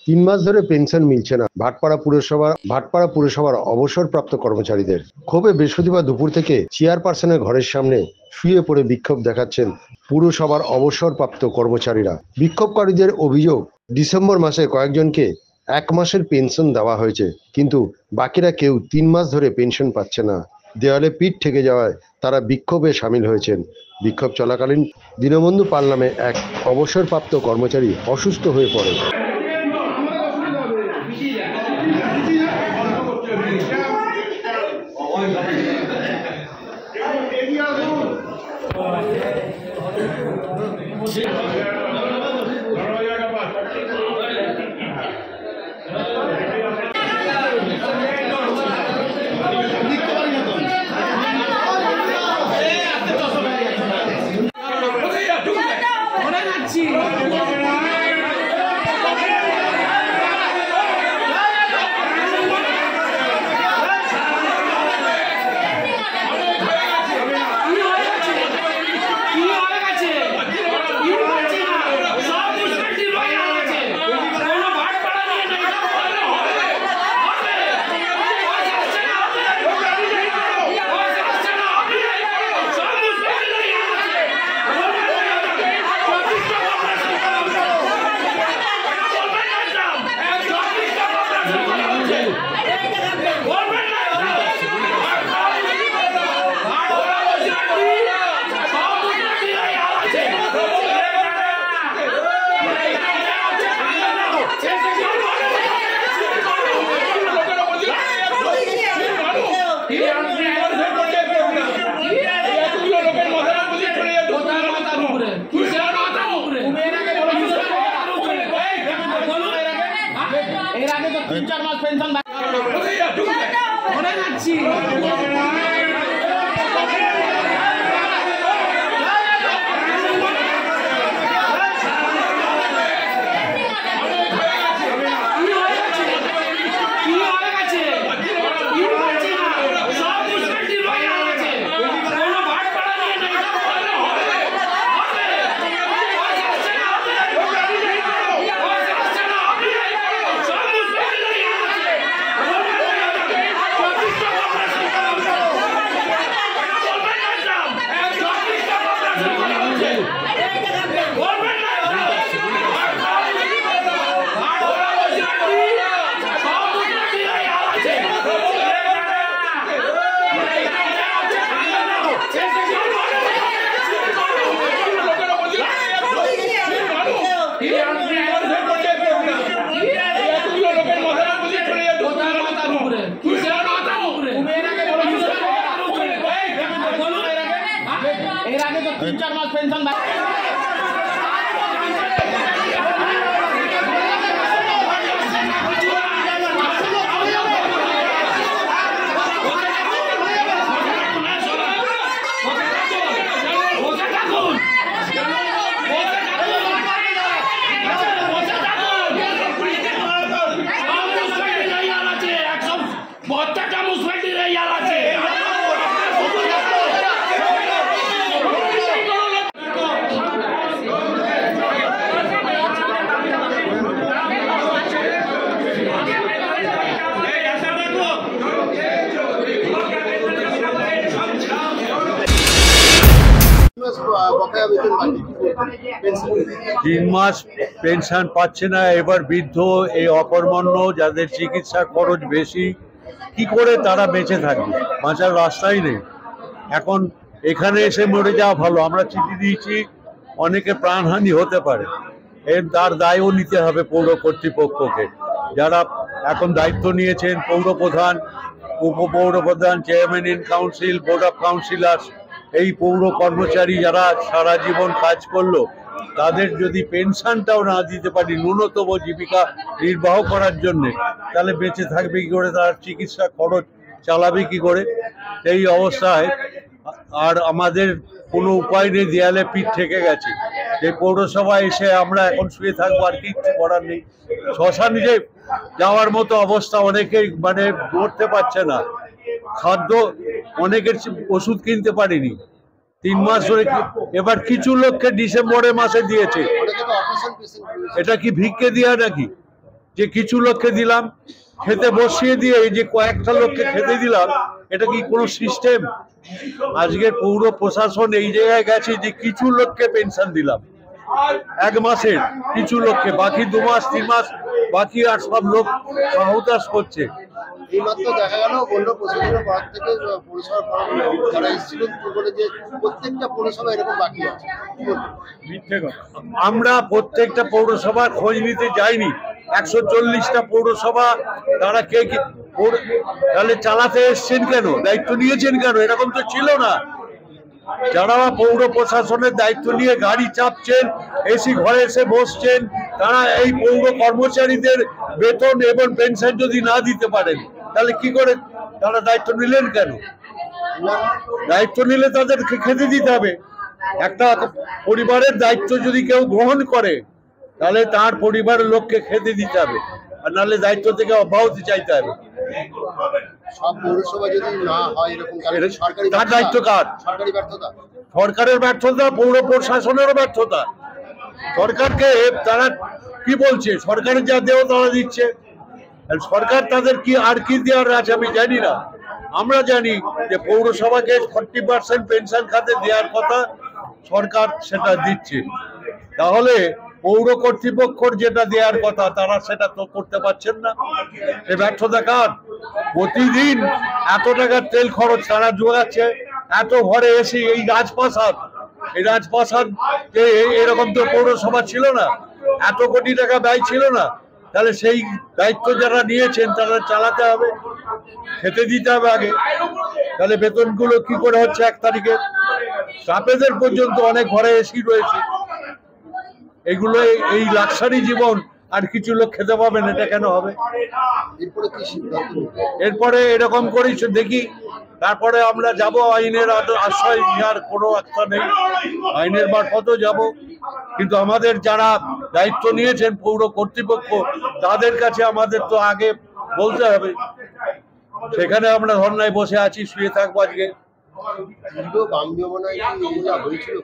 3 মাস ধরে পেনশন মিলছে না ভাটপাড়া পুরসভার অবসরপ্রাপ্ত কর্মচারীদের। ক্ষোভে বৃহস্পতিবার দুপুর থেকে চেয়ারপারসনের ঘরের সামনে শুয়ে পড়ে বিক্ষোভ দেখাচ্ছেন পুরসভার অবসরপ্রাপ্ত কর্মচারীরা। বিক্ষোভকারীদের অভিযোগ, ডিসেম্বর মাসে কয়েকজনকে 1 মাসের পেনশন দেওয়া হয়েছে, কিন্তু বাকিরা কেউ 3 মাস ধরে পেনশন পাচ্ছে না। দেওয়ালে পিঠ ঠেকে যাওয়ায় তারা বিক্ষোভে সামিল হয়েছেন। বিক্ষোভ চলাকালীন দীনবন্ধু পাল নামে এক অবসরপ্রাপ্ত কর্মচারী অসুস্থ হয়ে পড়ে। তিন মাস পেনশন পাচ্ছে না, এবার বৃদ্ধ, এই অকর্মণ্য, যাদের চিকিৎসার খরচ বেশি, কি করে তারা বেঁচে থাকবে? বাঁচার রাস্তাই নেই। এখন এখানে এসে মরে যাওয়া ভালো। আমরা চিঠি দিয়েছি, অনেকে প্রাণহানি হতে পারে, তার দায়ও নিতে হবে পৌর কর্তৃপক্ষকে। যারা এখন দায়িত্ব নিয়েছেন, পৌরপ্রধান, উপপৌরপ্রধান, chairman in council, board of councillors, এই পৌর কর্মচারী যারা সারা জীবন কাজ করলো, তাদের যদি পেনশনটাও না দিতে পারি ন্যূনতম জীবিকা নির্বাহ করার জন্যে, তাহলে বেঁচে থাকবে কি করে? তার চিকিৎসা খরচ চালাবে কি করে? এই অবস্থায় আর আমাদের কোনো উপায় নেই, দেয়ালে পিঠ ঠেকে গেছে। এই পৌরসভায় এসে আমরা এখন শুয়ে থাকবো, আর কিচ্ছু করার নেই। শ্মশানে যে যাওয়ার মতো অবস্থা, অনেকেই মানে মরতে পারছে না। খাদ্য, অনেকের ওষুধ কিনতে পারিনি 3 মাস ধরে। এবার কিছু লোককে ডিসেম্বরের মাসে দিয়েছে। এটা কি ভিক্ষে দেওয়া নাকি? যে কিছু লোককে দিলাম, খেতে বসিয়ে দিয়ে এই যে কয়েকটা লোককে খেতে দিলাম, এটা কি কোনো সিস্টেম? আজকের পৌর প্রশাসন এই জায়গায় গেছে যে কিছু লোককে পেনশন দিলাম 1 মাসের, কিছু লোককে, বাকি 2 মাস 3 মাস বাকি আর সব লোক হাহুতাশ করছে। এইমাত্র দেখা গেল বললো প্রশাসনের তরফ থেকে পৌরসভা যারা এসেছিল বলে যে প্রত্যেকটা পৌরসভা এরকম বাকি আছে। আমরা প্রত্যেকটা পৌরসভার খোঁজ নিতে যাইনি। 140টা পৌরসভা তারা কে কি তাহলে চালাতে এসছেন কেন, দায়িত্ব নিয়েছেন কেন? এরকম তো ছিল না। যারা পৌর প্রশাসনের দায়িত্ব নিয়ে গাড়ি চাপছেন, এসি ঘরে এসে বসছেন, তারা এই পৌর কর্মচারীদের বেতন এবং পেনশন যদি না দিতে পারেন, তাহলে কি করে তারা দায়িত্ব নিলেন কেন? দায়িত্ব নিলে তাদেরকে খেতে দিতে হবে। একটা পরিবারের দায়িত্ব যদি কেউ গ্রহণ করে, তাহলে তার পরিবারের লোককে খেতে দিতে হবে, আর নাহলে দায়িত্ব থেকে অব্যাহতি চাইতে হবে। সব পৌরসভা যদি না হয় এরকম, তাহলে সরকারি তার দায়িত্ব কার? সরকারি ব্যর্থতা, সরকারের ব্যর্থতা, পৌর প্রশাসনেরও ব্যর্থতা। সরকারকে তারা কি বলছে, সরকারের যা দেও তারা দিচ্ছে, আর সরকার তাদের কি আর কি দেওয়ার আছে আমি জানি না। আমরা জানি যে পৌরসভাকে 40% পেনশন খাতে দেওয়ার কথা, সরকার সেটা দিচ্ছে। তাহলে পৌর কর্তৃপক্ষর যেটা দেওয়ার কথা তারা সেটা তো করতে পারছেন না। সে ব্যর্থতা কার? প্রতিদিন এত টাকার তেল খরচ তারা জোগাচ্ছে, এত ঘরে এসে এই রাজপ্রাসাদ এরকম তো পৌরসভা ছিল না, এত কোটি টাকা ব্যয় ছিল না। তাহলে সেই দায়িত্ব যারা নিয়েছেন তারা চালাতে হবে, খেতে দিতে হবে আগে। তাহলে বেতনগুলো কি করে হচ্ছে 1 তারিখে? স্টাফেদের পর্যন্ত অনেক ঘরে এসি রয়েছে। এগুলো এই লাক্সারি জীবন আর কিছু লোক খেতে পাবেন, এটা কেন হবে? এরপরে কি সিদ্ধান্ত নেবে? এরপরে এরকম করেই দেখি, তারপরে আমরা যাব আইনের আশ্রয় নেওয়ার কোনো একটা নেই, আইনের মারফতও যাব। কিন্তু আমাদের যারা দায়িত্ব নিয়েছেন পৌর কর্তৃপক্ষ, তাদের কাছে আমাদের তো আগে বলতে হবে। সেখানে আমরা ধর্নায় বসে আছি, শুয়ে থাকবো আজকে।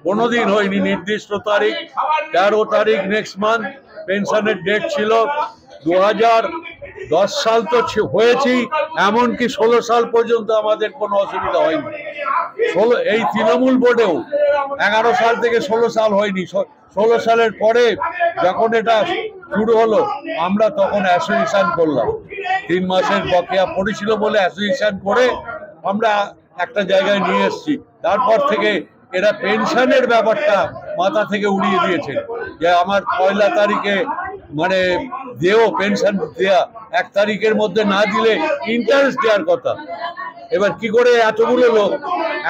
কোনোদিন হয়নি। নির্দিষ্ট তারিখ 13 তারিখ নেক্সট মান্থ পেনশনের ডেট ছিল। 2010 সাল তো হয়েছি, এমনকি 16 সাল পর্যন্ত আমাদের কোনো অসুবিধা হয়নি। এই তৃণমূল বোর্ডেও 11 সাল থেকে 16 সাল হয়নি। 16 সালের পরে যখন এটা শুরু হলো, আমরা তখন অ্যাসোসিয়েশন করলাম। 3 মাসের বকেয়া পড়েছিল বলে অ্যাসোসিয়েশন করে আমরা একটা জায়গায় নিয়ে এসেছি। তারপর থেকে এরা পেনশনের ব্যাপারটা মাথা থেকে উড়িয়ে দিয়েছে, যে আমার 1 তারিখে মানে দেও পেনশন দেয়া, 1 তারিখের মধ্যে না দিলে ইন্টারেস্ট দেওয়ার কথা। এবার কি করে এতগুলো লোক,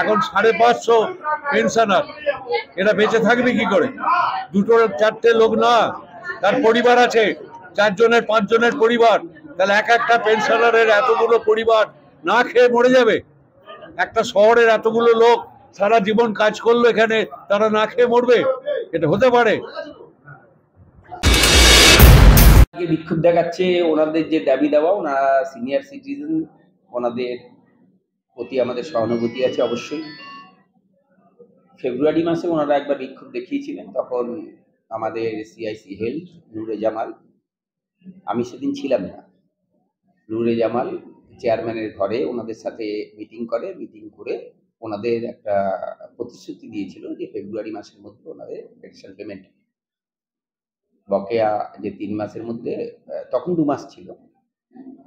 এখন 550 পেনশনার, এরা বেঁচে থাকবে কি করে? 2-4টে লোক না, তার পরিবার আছে, 4 জনের 5 জনের পরিবার, তাহলে একটা পেনশনারের এতগুলো পরিবার না খেয়ে মরে যাবে। একটা শহরের এতগুলো লোক সারা জীবন কাজ করলো এখানে, তারা না খেয়ে মরবে? এটা হতে পারে? বিক্ষোভ দেখাচ্ছে ওনাদের যে দাবি দেওয়া, ওনারা সিনিয়র সিটিজেন, ওনাদের প্রতি আমাদের সহানুভূতি আছে অবশ্যই। ফেব্রুয়ারি মাসে ওনারা একবার বিক্ষোভ দেখিয়েছিলেন, তখন আমাদের সিআইসি হেলথ নূরে জামাল, আমি সেদিন ছিলাম না, নূরে জামাল চেয়ারম্যানের ঘরে ওনাদের সাথে মিটিং করে ওনাদের একটা প্রতিশ্রুতি দিয়েছিল যে ফেব্রুয়ারি মাসের মধ্যে ওনাদের পেনশন পেমেন্ট, বকেয়া যে 3 মাসের মধ্যে, তখন 2 মাস ছিল,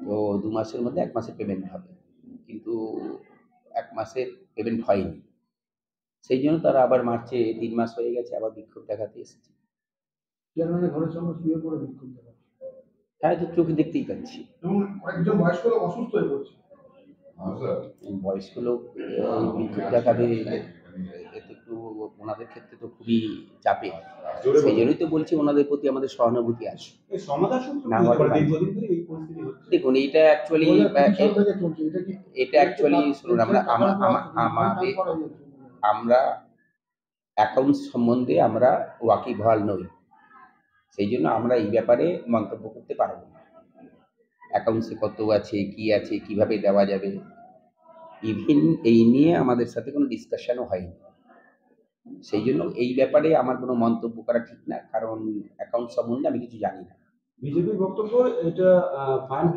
তো 2 মাসের মধ্যে 1 মাসের পেমেন্ট হবে, কিন্তু 1 মাসের পেমেন্ট হয়নি। সেই জন্য তারা আবার মার্চে 3 মাস হয়ে গেছে, আবার বিক্ষোভ দেখাতে এসেছে। চেয়ারম্যানের ঘরের সামনে শুয়ে পড়ে বিক্ষোভ দেখাচ্ছে। হ্যাঁ, তো চোখে দেখতেই পাচ্ছি। একজন বয়স্ক লোক অসুস্থ হয়ে পড়ছে। বয়স্ক লোক বিক্ষোভ দেখাবে, একটু ওনাদের ক্ষেত্রে তো খুবই চাপে। সেই জন্যই তো বলছি ওনাদের প্রতি আমাদের সহানুভূতি আছে। দেখুন, এটা অ্যাকচুয়ালি শুনুন, আমরা অ্যাকাউন্ট সম্বন্ধে আমরা ওয়াকিবহাল নই, সেই জন্য আমরা এই ব্যাপারে মন্তব্য করতে পারবো না। অ্যাকাউন্টসে কত আছে, কি আছে, কিভাবে দেওয়া যাবে, ইভেন এই নিয়ে আমাদের সাথে কোনো ডিসকাশনও হয়নি। সেই জন্য এই ব্যাপারে আমার কোনো মন্তব্য করা ঠিক না, কারণ অ্যাকাউন্ট সম্বন্ধে আমি কিছু জানি না। বিজেপির বক্তব্য এটা ফান্ড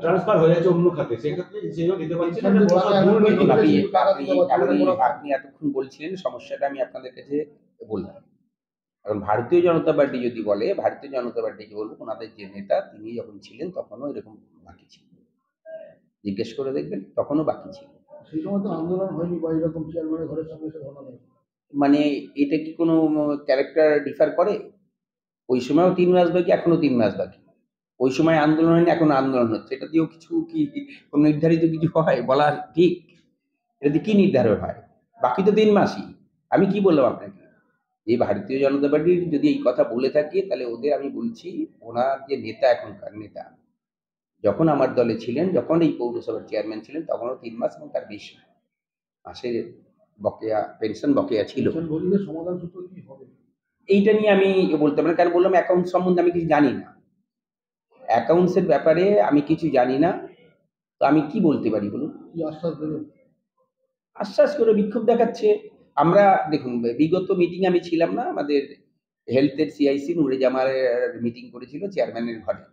ট্রান্সফার হয়ে যাচ্ছে অন্য খাতে, সেক্ষেত্রে সেও দিতে পারছে না। আপনি এতক্ষণ বলছিলেন সমস্যাটা আমি আপনাদের কাছে বললাম। কারণ ভারতীয় জনতা পার্টি যদি বলে, ভারতীয় জনতা পার্টিকে বলবো ওনাদের যে নেতা তিনি যখন ছিলেন তখনও এরকম বাকি ছিল, জিজ্ঞেস করে দেখবেন, তখনও বাকি ছিল। সেই সময় তো আন্দোলন হয়নি বা এরকম চেয়ারম্যানের ঘরের সামনে এসে ঘটনা ঘটে। মানে এটা কি কোনো ক্যারেক্টার ডিফার করে? ওই সময়ও 3 মাস বাকি, এখনো 3 মাস বাকি। ওই সময় আন্দোলন হয়নি, এখন আন্দোলন হচ্ছে, এটা দিয়েও কিছু কি কোনো নির্ধারিত কিছু হয় বলা ঠিক? এটা দিয়ে কি নির্ধারণ হয়? বাকি তো 3 মাসই। আমি কি বললাম আপনাকে, এই ভারতীয় জনতা পার্টির যদি এই কথা বলে থাকে তাহলে ওদের আমি বলছি, ওনার যে নেতা, এখনকার নেতা, যখন আমার দলে ছিলেন, যখন এই পৌরসভার চেয়ারম্যান ছিলেন, তখনও 3 মাস এবং তার বেশি মাসের বকেয়া পেনশন বকেয়া ছিল। সমাধান সূত্র কি হবে এইটা নিয়ে আমি বলতে পারি, কারণ বললাম অ্যাকাউন্ট সম্বন্ধে আমি কিছু জানি না, অ্যাকাউন্টসের ব্যাপারে আমি কিছু জানি না, তো আমি কি বলতে পারি বলুন? কি আশ্বাস দেবেন? আশ্বাস করে বিক্ষোভ দেখাচ্ছে। আমরা দেখুন, বিগত মিটিং আমি ছিলাম না, আমাদের হেলথের সিআইসি নুরে জামালের মিটিং করেছিল চেয়ারম্যানের ঘরে।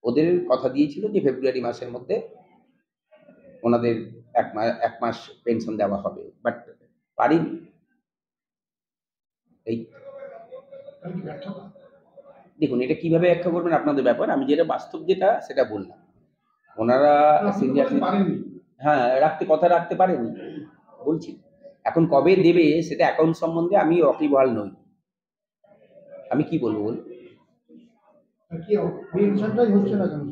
ওদের কথা দিয়েছিল যে ফেব্রুয়ারি মাসের মধ্যে ওনাদের 1 মাস পেনশন দেওয়া হবে, বাট পারিনি। এই দেখুন, এটা কিভাবে ব্যাখ্যা করবেন আপনাদের ব্যাপার, আমি যেটা বাস্তব যেটা সেটা বললাম। ওনারা সিনিয়র, হ্যাঁ, কথা রাখতে পারেনি বলছি। এখন কবে দেবে সেটা অ্যাকাউন্ট সম্বন্ধে আমি ওয়াকিবহাল নই, আমি কি বলবো বল? পেনশনটাই হচ্ছে না কেন?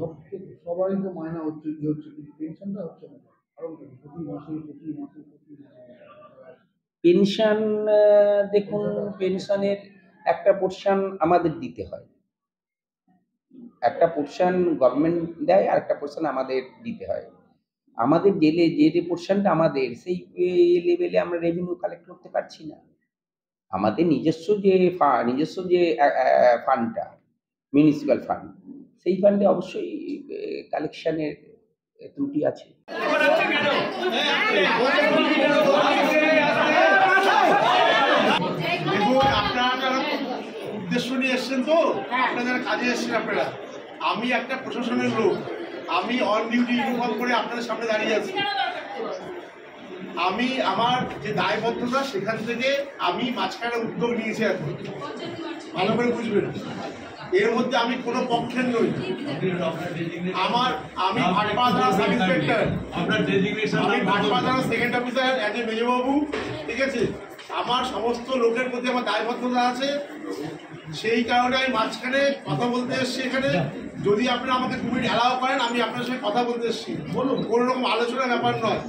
সবারই তো মায়না হচ্ছে, কি হচ্ছে, কিন্তু পেনশনটা হচ্ছে না কারণ প্রতি মাসে পেনশন, দেখুন, পেনশনের একটা পোর্শন আমাদের দিতে হয়, একটা পোর্শন গভর্নমেন্ট দেয় আর একটা পোর্শন আমাদের দিতে হয়। আমাদের যে পোর্শনটা আমাদের, সেই লেভেলে আমরা রেভিনিউ কালেক্ট করতে পারছি না। আমাদের নিজস্ব যে ফান্ডটা, মিউনিসিপ্যাল ফান্ড, সেই ফান্ডে অবশ্যই কালেকশনের ত্রুটি আছে। উদ্দেশ্য নিয়ে এসছেন, তো আপনারা কাজে এসছেন আপনারা। আমি একটা প্রশাসনের লোক, আমি অন ডিউটি ইউনিফর্ম করে আপনাদের সামনে দাঁড়িয়ে আছি। আমি আমার যে দায়বদ্ধতা সেখান থেকে আমি মাঝখানে উদ্যোগ নিয়েছি। এখন ভালো করে বুঝবেন, এর মধ্যে আমি কোনো পক্ষের নই। আমি ভাটপাড়া থানা সাব ইন্সপেক্টর, আমি ভাটপাড়া থানা সেকেন্ড অফিসার অ্যাজ এ মেজবাবু, ঠিক আছে? আমার সমস্ত লোকের প্রতি আমার দায়বদ্ধতা আছে, সেই কারণে আমি মাঝখানে কথা বলতে এসেছি এখানে। যদি আপনারা আমাকে 2 মিনিট অ্যালাউ করেন, আমি আপনার সঙ্গে কথা বলতে এসেছি, বলুন, কোনো রকম আলোচনার ব্যাপার নয়।